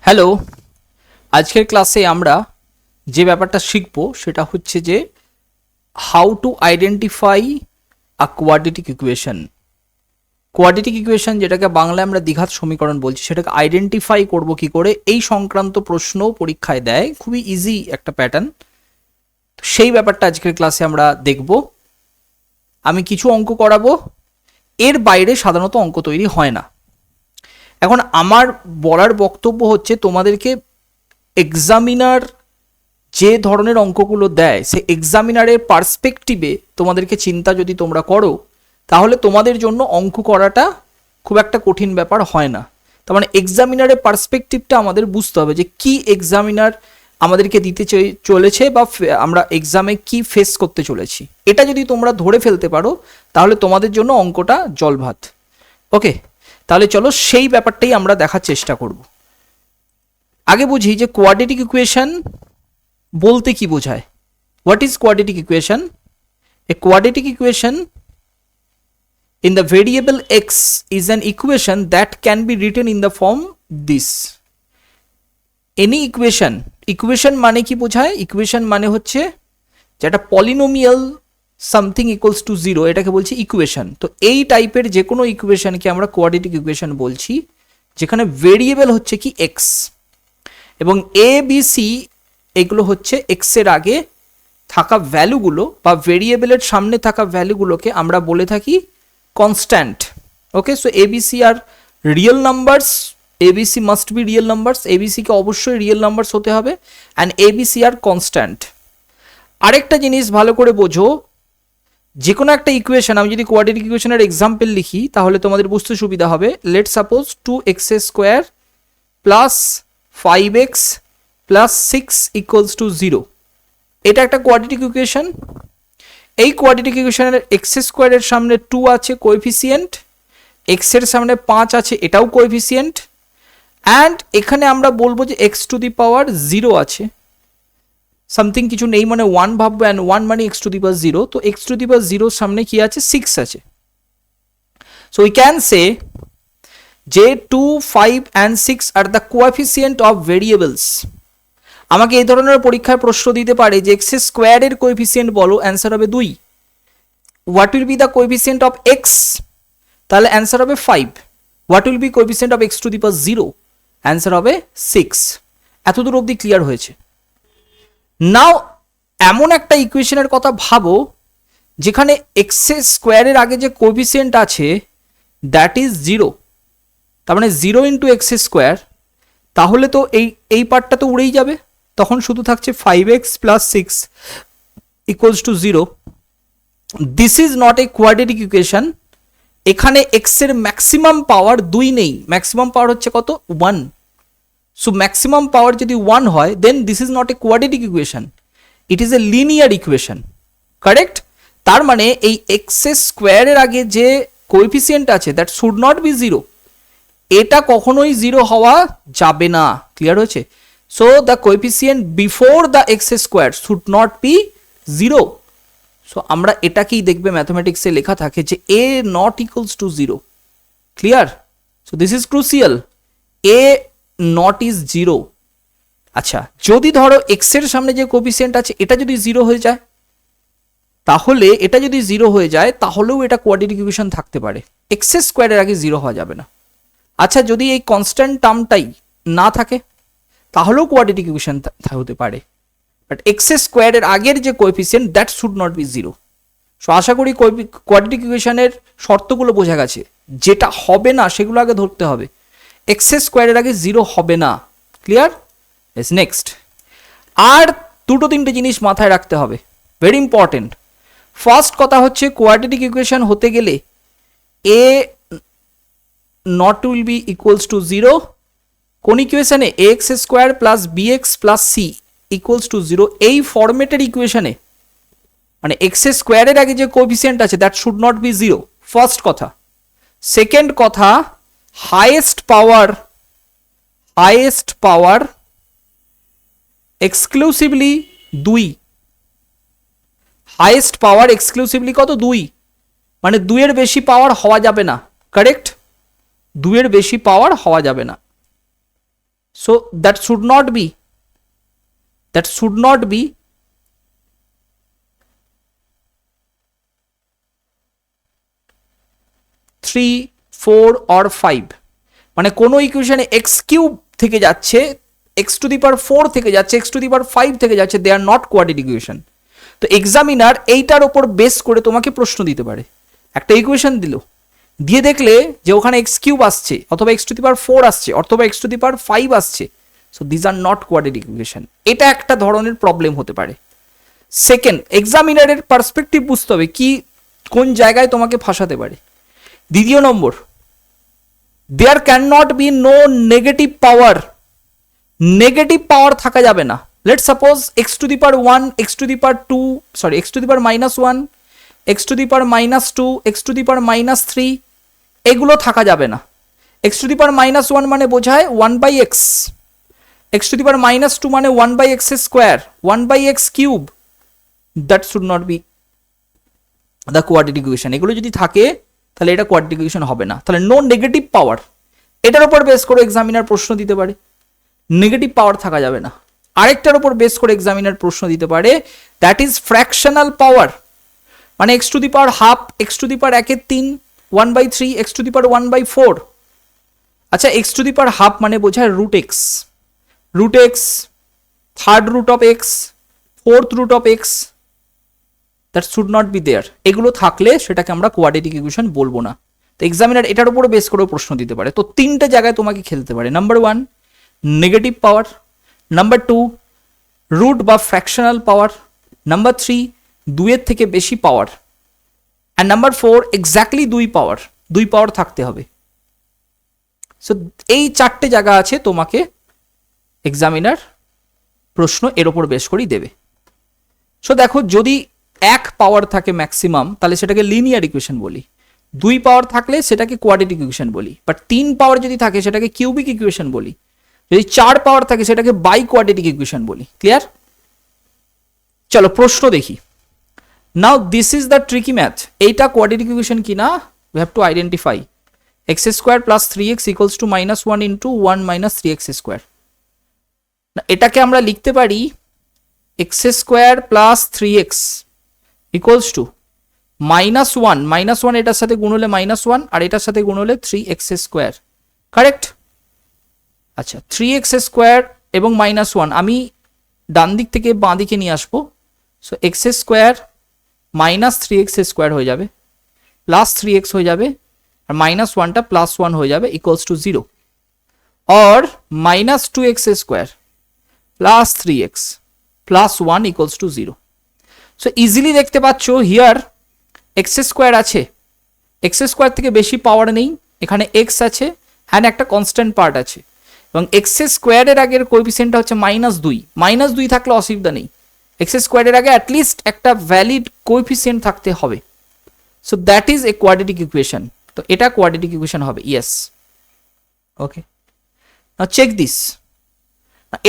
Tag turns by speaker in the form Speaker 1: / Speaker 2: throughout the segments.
Speaker 1: Hello, আজকের ক্লাসে আমরা যে ব্যাপারটা শিখব সেটা হচ্ছে যে how to identify a quadratic equation. Quadratic equation যেটাকে বাংলায় আমরা দ্বিঘাত সমীকরণ বলছি, সেটাকে আইডেন্টিফাই করব কি করে, এই সংক্রান্ত প্রশ্ন পরীক্ষায় দেয়। খুবই ইজি একটা প্যাটার্ন। সেই ব্যাপারটা আজকের ক্লাসে আমরা দেখব। আমি কিছু অঙ্ক করাবো, এর বাইরে সাধারণত অঙ্ক তৈরি হয় না। এখন আমার বলার বক্তব্য হচ্ছে তোমাদেরকে এক্সামিনার যে ধরনের অঙ্কগুলো দেয় সে এক্সামিনারের পার্সপেক্টিভে তোমাদেরকে চিন্তা যদি তোমরা করো, তাহলে তোমাদের জন্য অঙ্ক করাটা খুব একটা কঠিন ব্যাপার হয় না। তার মানে এক্সামিনারের পার্সপেক্টিভটা আমাদের বুঝতে হবে যে কি এক্সামিনার আমাদেরকে দিতে চলেছে বা আমরা এক্সামে কি ফেস করতে চলেছি। এটা যদি তোমরা ধরে ফেলতে পারো তাহলে তোমাদের জন্য অঙ্কটা জলভাত। ওকে, তাহলে চলো সেই ব্যাপারটাই আমরা দেখার চেষ্টা করব। আগে বুঝি যে কোয়াড্রেটিক ইকুয়েশন বলতে কি বোঝায়। What is quadratic equation? A quadratic equation in the variable x is an equation that can be written in the form this. Any equation মানে কি বোঝায়? ইকুয়েশন মানে হচ্ছে যেটা polynomial something equals to zero, এটাকে বলছি ইকুয়েশন। তো এই টাইপের যে কোনো ইকুয়েশনকে আমরা কোয়াড্রেটিক ইকুয়েশন বলছি, যেখানে ভেরিয়েবল হচ্ছে কি এক্স, এবং এ বি সি এগুলো হচ্ছে এক্স এর আগে থাকা ভ্যালুগুলো বা ভেরিয়েবলের সামনে থাকা ভ্যালুগুলোকে আমরা বলে থাকি constant. Okay, so ABC are real numbers, ABC must be real numbers, এবিসিকে অবশ্যই রিয়েল নাম্বারস হতে হবে, অ্যান্ড এবিসি আর কনস্ট্যান্ট। আরেকটা জিনিস ভালো করে বোঝো, যে কোনো একটা ইকুয়েশন, আমি যদি কোয়াড্রেটিক ইকুয়েশনের এক্সাম্পল লিখি তাহলে তোমাদের বুঝতে সুবিধা হবে। Late suppose 2x² plus 5x plus 6 equals to 0, এটা একটা কোয়াড্রেটিক ইকুয়েশন। এই কোয়াড্রেটিক ইকুয়েশনের x² এর সামনে 2 আছে কোএফিসিয়েন্ট, x এর সামনে 5 আছে, এটাও কোএফিসিয়েন্ট, অ্যান্ড এখানে আমরা বলবো যে x⁻0 আছে, সামথিং কিছু নেই মানে 1 ভাববো, অ্যান্ড 1 মানে x⁻0, তো x⁻0 সামনে কি আছে? 6 আছে। সো উই ক্যান সে যে 2, 5 and 6 are the coefficient of variables. আমাকে এই ধরনের পরীক্ষায় প্রশ্ন দিতে পারে যে x² এর কোএফিসিয়েন্ট বলো, অ্যান্সার হবে 2। What will be the coefficient of x? তাহলে অ্যান্সার হবে 5। What will be coefficient of x⁻0? Answer হবে 6। এতদূর অবধি ক্লিয়ার হয়েছে? নাও এমন একটা ইকুয়েশনের কথা ভাবো যেখানে x² এর আগে যে কোএফিসিয়েন্ট আছে দ্যাট ইজ 0, তার মানে 0 ইন্টু x², তাহলে তো এই পার্টটা তো উড়েই যাবে, তখন শুধু থাকছে 5x plus 6 equals to 0। This is not a quadratic equation. এখানে x এর ম্যাক্সিমাম পাওয়ার 2 নেই, ম্যাক্সিমাম পাওয়ার হচ্ছে কত? 1। সো ম্যাক্সিমাম পাওয়ার যদি 1 হয় then this is not a quadratic equation, it is a linear equation. Correct? তার মানে এই x² এর আগে যে কোএফিসিয়েন্ট আছে দ্যাট শুড নট বি 0, এটা কখনোই 0 হওয়া যাবে না। ক্লিয়ার হয়েছে? So the coefficient before the x² should not be 0। So আমরা এটাকেই দেখবে ম্যাথমেটিক্সে লেখা থাকে যে a not equals to 0। Clear? So this is crucial, a not is 0। আচ্ছা, যদি ধরো x এর সামনে যে কোএফিসিয়েন্ট আছে এটা যদি 0 হয়ে যায়, তাহলে এটা যদি 0 হয়ে যায় তাহলেও এটা কোয়াড্রেটিক ইকুয়েশন থাকতে পারে, x² এর আগে 0 হওয়া যাবে না। আচ্ছা, যদি এই কনস্ট্যান্ট টার্মটাই না থাকে তাহলেও কোয়াড্রেটিক ইকুয়েশন হতে পারে, বাট x² এর আগের যে coefficient that should not be 0। So আশা করি কোয়াড্রেটিক ইকুয়েশনের শর্তগুলো বোঝা গেছে। যেটা হবে না সেগুলো আগে ধরতে হবে। x² এর আগে 0 হবে না। ক্লিয়ার? ইস নেক্সট। আর দুটো তিনটে জিনিস মাথায় রাখতে হবে, ভেরি ইম্পর্টেন্ট। ফার্স্ট কথা হচ্ছে কোয়াড্রেটিক ইকুয়েশন হতে গেলে a not will be equals to 0, কোন ইকুয়েশনে? ax² plus bx plus c equals to 0, এই ফরম্যাটের ইকুয়েশনে মানে x² এর আগে যে কোএফিসিয়েন্ট আছে that should not be 0, first কথা। সেকেন্ড কথা, highest power exclusively 2, highest power exclusively কত? 2, মানে 2 এর বেশি পাওয়ার হওয়া যাবে না। কারেক্ট? 2 এর বেশি পাওয়ার হওয়া যাবে না। So that should not be 3, 4 or 5, মানে কোনো ইকুয়েশনে এক্স কিউব থেকে যাচ্ছে, এক্স টু দি পাওয়ার 4 থেকে যাচ্ছে, এক্স টু দি পাওয়ার 5 থেকে যাচ্ছে, দে আর নট কোয়াড্রেটিক ইকুয়েশন। তো এক্সামিনার এইটার ওপর বেস করে তোমাকে প্রশ্ন দিতে পারে। একটা ইকুয়েশন দিল, দিয়ে দেখলে যে ওখানে এক্স কিউব আসছে, অথবা এক্স টু দি পাওয়ার 4 আসছে, অথবা এক্স টু দি পাওয়ার 5 আসছে, so these are not quadratic equation. এটা একটা ধরনের প্রবলেম হতে পারে। সেকেন্ড, এক্সামিনারের পার্সপেক্টিভ বুঝতে হবে কি কোন জায়গায় তোমাকে ফাঁসাতে পারে। দ্বিতীয় number, there can not be no negative power. Negative power থাকা যাবে না। Let suppose x to the power 1, x to the power 2, sorry x to the power -1, x to the power -2, x to the power -3, এগুলো থাকা যাবে না। X to the power -1 মানে বোঝায় 1/x, x to the power -2 মানে 1/x square, 1/x cube. That should not B the quadratic equation. এগুলো যদি থাকে তাহলে এটা কোয়াড্রেটিক ইকুয়েশন হবে না। তাহলে নো নেগেটিভ পাওয়ার, এটার উপর বেস করে এক্সামিনার প্রশ্ন দিতে পারে, নেগেটিভ পাওয়ার থাকা যাবে না। আরেকটার উপর বেস করে এক্সামিনার প্রশ্ন দিতে পারে, দ্যাট ইজ ফ্র্যাকশনাল পাওয়ার, মানে x to the power half, x to the power 1/3, 1/3, x to the power 1/4। আচ্ছা, x to the power half মানে বোঝায় root x, third root of x, fourth root of x, that should not be there. এগুলো থাকলে সেটাকে আমরা quadratic equation বলবো না। তো এক্সামিনার এটার উপরে বেস করেও প্রশ্ন দিতে পারে। তো তিনটে জায়গায় তোমাকে খেলতে পারে। নাম্বার 1 নেগেটিভ পাওয়ার, নাম্বার 2 রুট বা ফ্র্যাকশনাল পাওয়ার, নাম্বার 3 দুইয়ের থেকে বেশি পাওয়ার, অ্যান্ড নাম্বার 4 এক্স্যাক্টলি 2 পাওয়ার থাকতে হবে। সো এই চারটে জায়গা আছে, তোমাকে এক্সামিনার প্রশ্ন এর ওপর বেস করেই দেবে। সো দেখো, যদি 1 পাওয়ার থাকে ম্যাক্সিমাম, তাহলে সেটাকে লিনিয়ার ইকুয়েশন বলি। 2 পাওয়ার থাকলে সেটাকে কোয়াড্রেটিক ইকুয়েশন বলি। বাট 3 পাওয়ার যদি থাকে সেটাকে কিউবিক ইকুয়েশন বলি। যদি 4 পাওয়ার থাকে সেটাকে বাই কোয়াড্রেটিক ইকুয়েশন বলি। ক্লিয়ার? চলো প্রশ্ন দেখি। Now this is the tricky math. এইটা কোয়াড্রেটিক ইকুয়েশন কিনা we have to identify. x square plus 3x equals to -1 into 1 minus 3x square. এটাকে আমরা লিখতে পারি x square plus 3x equals to -1 এটার সাথে গুণ হলে -1, আর এটার সাথে গুণ হলে 3x স্কোয়ার। কারেক্ট? আচ্ছা, 3x স্কোয়ার এবং -1 আমি ডান দিক থেকে বাঁ দিকে নিয়ে আসবো। So x square minus 3x square হয়ে যাবে, প্লাস 3x হয়ে যাবে, আর -1টা +1 হয়ে যাবে, ইকুয়ালস টু 0। और -2x square plus 3x plus 1 equals to 0। So easily দেখতে পাচ্ছ হিয়ার x স্কোয়ার আছে, x স্কোয়ার থেকে বেশি পাওয়ার নেই, এখানে x আছে, অ্যান্ড একটা কনস্ট্যান্ট পার্ট আছে, এবং x স্কোয়ারের আগের কোএফিসিয়েন্টটা হচ্ছে -2। -2 থাকলে অসুবিধা নেই, x স্কোয়ারের আগে অ্যাটলিস্ট একটা ভ্যালিড কোএফিসিয়েন্ট থাকতে হবে। So that is a quadratic equation. তো এটা কোয়াড্রেটিক ইকুয়েশন হবে, yes. Okay, now check this.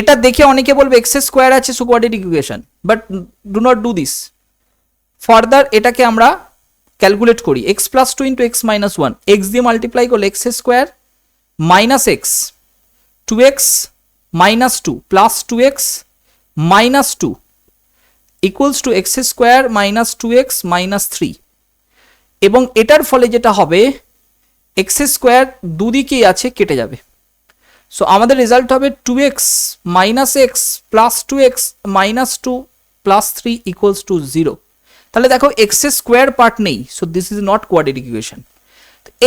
Speaker 1: এটা দেখে অনেকে বলবে x স্কোয়ার আছে so quadratic equation, but do not do this. Further এটাকে আমরা ক্যালকুলেট করি। x plus 2 into x minus 1, x দিয়ে মাল্টিপ্লাই করলে x square minus x, 2x minus 2 plus 2x minus 2 equals to x square minus 2x minus 3। এবং এটার ফলে যেটা হবে, x স্কোয়ার দুদিকেই আছে, কেটে যাবে। সো আমাদের রেজাল্ট হবে 2x minus x plus 2x minus 2 plus 3 equals to 0। তাহলে দেখো x স্কোয়ার পার্ট নেই, so this is not quadratic equation.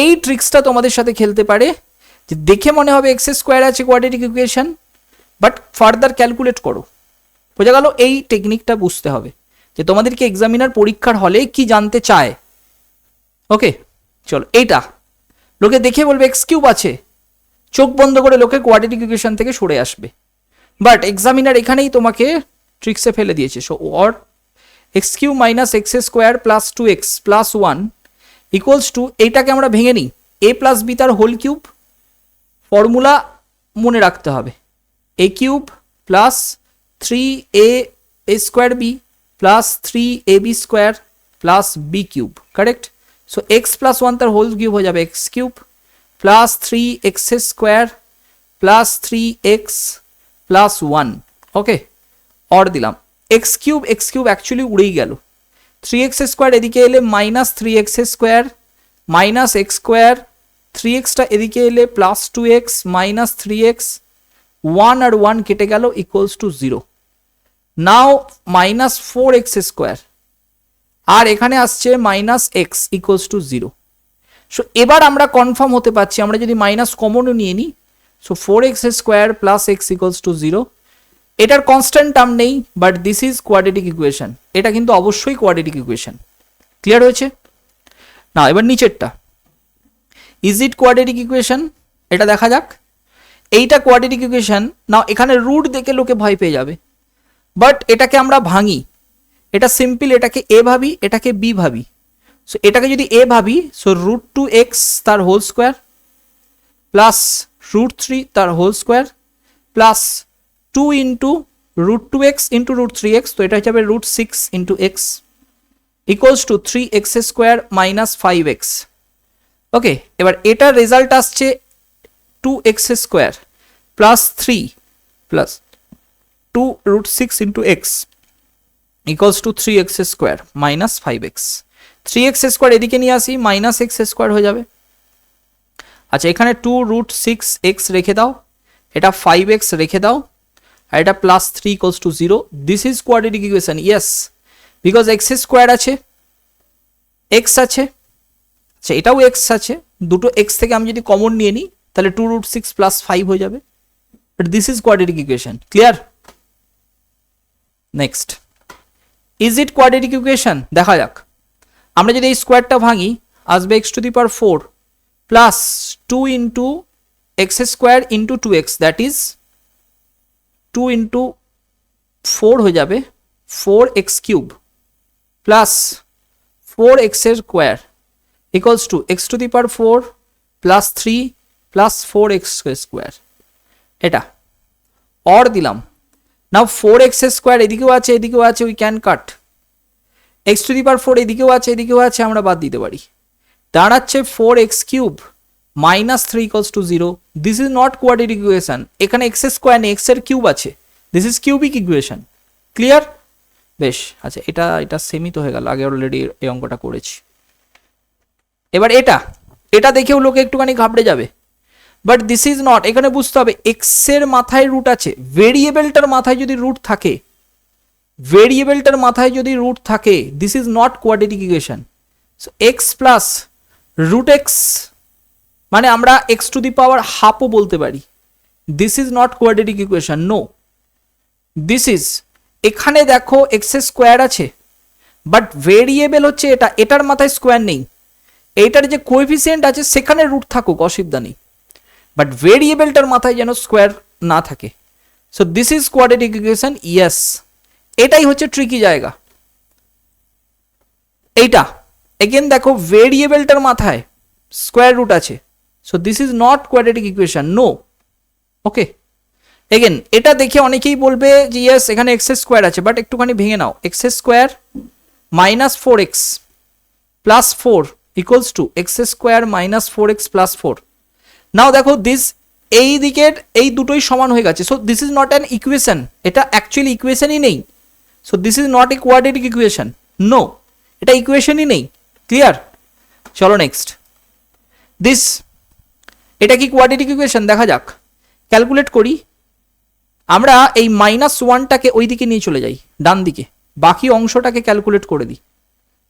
Speaker 1: এই ট্রিক্সটা তোমাদের সাথে খেলতে পারে, যে দেখে মনে হবে x স্কোয়ার আছে quadratic equation, but further calculate করো। বোঝা গেল? এই টেকনিকটা বুঝতে হবে যে তোমাদেরকে এক্সামিনার পরীক্ষার হলে কি জানতে চায়। ওকে, চলো এইটা লোকে দেখে বলবে এক্স কিউব আছে, চোখ বন্ধ করে লোকে কোয়াড্রেটিক ইকুয়েশন থেকে সরে আসবে। বাট এক্সামিনার এখানেই তোমাকে ট্রিক্সে ফেলে দিয়েছে। So or x cube minus x square plus 2x plus 1 equals to, এইটাকে আমরা ভেঙে নিই, a প্লাস বি তার হোল কিউব। ফর্মুলা মনে রাখতে হবে, a cube plus 3a square b plus 3ab square plus b cube. Correct? So x plus 1 তার whole cube হয়ে যাবে x cube plus 3x square plus 3x plus 1, okay, or দিলাম x cube actually উড়েই গেল, 3x square এদিকে এলে minus 3x square minus x square, 3xটা এদিকে এলে প্লাস 2x মাইনাস 3x, 1 আর 1 কেটে গেল equals to 0। Now minus 4x square আর এখানে আসছে minus x equals to 0। So এবার আমরা কনফার্ম হতে পারছি, আমরা যদি মাইনাস কমনও নিয়ে নিই, so 4x square plus x equals to 0। এটার কনস্ট্যান্ট টার্ম নেই, but this is quadratic equation, এটা কিন্তু অবশ্যই কোয়াড্রেটিক ইকুয়েশন। ক্লিয়ার হয়েছে না? এবার নিচেরটা, ইজ ইট কোয়াড্রেটিক ইকুয়েশন, এটা দেখা যাক। এইটা কোয়াড্রেটিক ইকুয়েশন না, এখানে রুট দেখে লোকে ভয় পেয়ে যাবে, বাট এটাকে আমরা ভাঙি, এটা সিম্পল, এটাকে এ ভাবি, এটাকে বি ভাবি। সো এটাকে যদি এ ভাবি, সো রুট 2x তার হোল স্কোয়ার প্লাস রুট 3 তার whole square plus 2 into root 2x into root 3x, তো এটা হচ্ছে root 6 into x equals to 3x square minus 5x। Okay, এবার এটার রেজাল্ট আসছে 2x square plus 3 plus 2 root 6 into x equals to 3x square minus 5x। 3x square এদিকে নিয়ে আসি, minus x square হয়ে যাবে। আচ্ছা, এখানে 2 রুট 6x রেখে দাও, এটা 5x রেখে দাও, আর এটা plus 3 equals to 0। This is quadratic equation, yes, because x square আছে, এক্স আছে, আচ্ছা এটাও এক্স আছে, দুটো এক্স থেকে আমি যদি কমন নিয়ে নিই তাহলে 2 রুট 6 প্লাস 5 হয়ে যাবে, but this is quadratic equation. Clear? Next, is it quadratic equation, দেখা যাক। আমরা যদি এই স্কোয়ারটা ভাঙি, আসবে x to the power 4 plus 2 into x square into 2x, that is 2 into 4 হয়ে যাবে 4x কিউব প্লাস 4x এর square equals to x to the power 4 plus 3 plus 4x square. এটা অর দিলাম। নাও 4x স্কোয়ার এদিকেও আছে এদিকেও আছে, we can cut. x to the power 4 এদিকেও আছে এদিকেও আছে, আমরা বাদ দিতে পারি, দাঁড়াচ্ছে 4x cube minus 3 equals to 0। This is not quadratic equation, এখানে x স্কোয়ার নেই, x এর কিউব আছে, this is cubic equation. Clear? বেশ, আচ্ছা এটা সেমই তো হয়ে গেল, আগে অলরেডি এই অঙ্কটা করেছি। এবার এটা দেখেও লোকে একটুখানি ঘাবড়ে যাবে, বাট দিস ইজ নট, এখানে বুঝতে হবে এক্স এর মাথায় রুট আছে, ভেরিয়েবলটার মাথায় যদি রুট থাকে, ভেরিয়েবলটার মাথায় যদি রুট থাকে, this is not quadratic equation. So x plus root x মানে আমরা এক্স টু দি পাওয়ার হাফও বলতে পারি, this is not quadratic equation, no. This is, এখানে দেখো এক্স স্কোয়ার আছে, বাট ভেরিয়েবল হচ্ছে এটা, এটার মাথায় স্কোয়ার নেই, এইটার যে কোএফিসিয়েন্ট আছে সেখানে রুট থাকুক, অসুবিধা নেই, বাট ভেরিয়েবলটার মাথায় যেন স্কোয়ার না থাকে। So this is quadratic equation, yes. এটাই হচ্ছে ট্রিকি জায়গা। এইটা এগেন দেখো ভেরিয়েবলটার মাথায় স্কোয়ার রুট আছে, so this is not quadratic equation, no. Okay, again এটা দেখে অনেকেই বলবে যে ইয়েস এখানে এক্স স্কোয়ার আছে, বাট একটুখানি ভেঙে নাও, x square minus 4x plus 4 equals to x square minus 4x plus 4। Now দেখো দিস, এই দিকের এই দুটোই সমান হয়ে গেছে, so this is not an equation, এটা অ্যাকচুয়ালি ইকুয়েশনই নেই। So this is not a quadratic equation, no, এটা ইকুয়েশনই নেই। ক্লিয়ার? চলো নেক্সট, দিস, এটা কি কোয়াড্রেটিক ইকুয়েশন দেখা যাক। ক্যালকুলেট করি, আমরা এই মাইনাস 1টাকে ওই দিকে নিয়ে চলে যাই ডান দিকে, বাকি অংশটাকে ক্যালকুলেট করে দিই।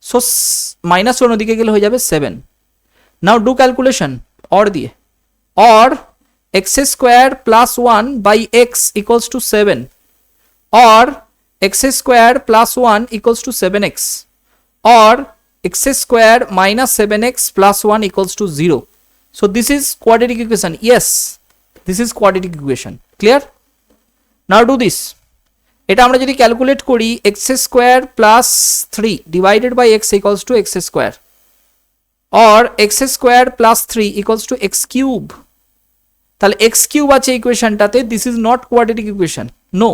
Speaker 1: সো মাইনাস 1 ওদিকে গেলে হয়ে যাবে 7। নাও ডু ক্যালকুলেশন অর দিয়ে, or x square plus 1 by x equals to 7, or x square plus 1 equals to 7x, or x square minus 7x plus 1 equals to 0। So this is quadratic equation, yes, this is quadratic equation. Clear? Now do this, এটা আমরা যদি calculate করি, x square plus 3 divided by x equals to x square, or x square plus 3 equals to x cube. তাহলে x cube আছে ইকুয়েশনটাতে, this is not quadratic equation, no.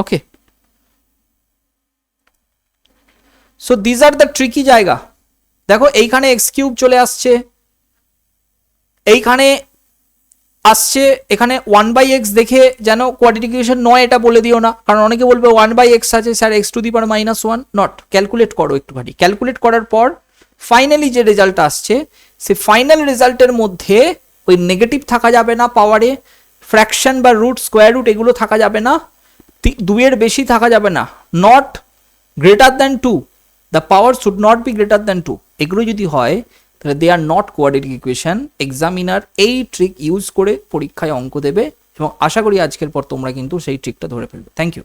Speaker 1: Okay, so this are the tricky জায়গা। দেখো এইখানে x cube চলে আসছে, এইখানে আসছে এখানে 1/x দেখে যেন কোয়াড্রেটিক ইকুয়েশন নয় এটা বলে দিও না, কারণ অনেকে বলবে 1/x আছে স্যার x⁻⁻1, নট, ক্যালকুলেট করো একটুখানি। ক্যালকুলেট করার পর ফাইনালি যে রেজাল্ট আসছে সে ফাইনাল রেজাল্টের মধ্যে ওই নেগেটিভ থাকা যাবে না পাওয়ারে, ফ্র্যাকশন বা রুট, স্কোয়ার রুট এগুলো থাকা যাবে না, 2 এর বেশি থাকা যাবে না, not greater than 2, the power should not be greater than 2, এগুলো যদি হয় তাহলে they are not quadratic equation. Examiner এই ট্রিক ইউজ করে পরীক্ষায় অঙ্ক দেবে এবং আশা করি আজকের পর তোমরা কিন্তু সেই ট্রিকটা ধরে ফেলবে। Thank you.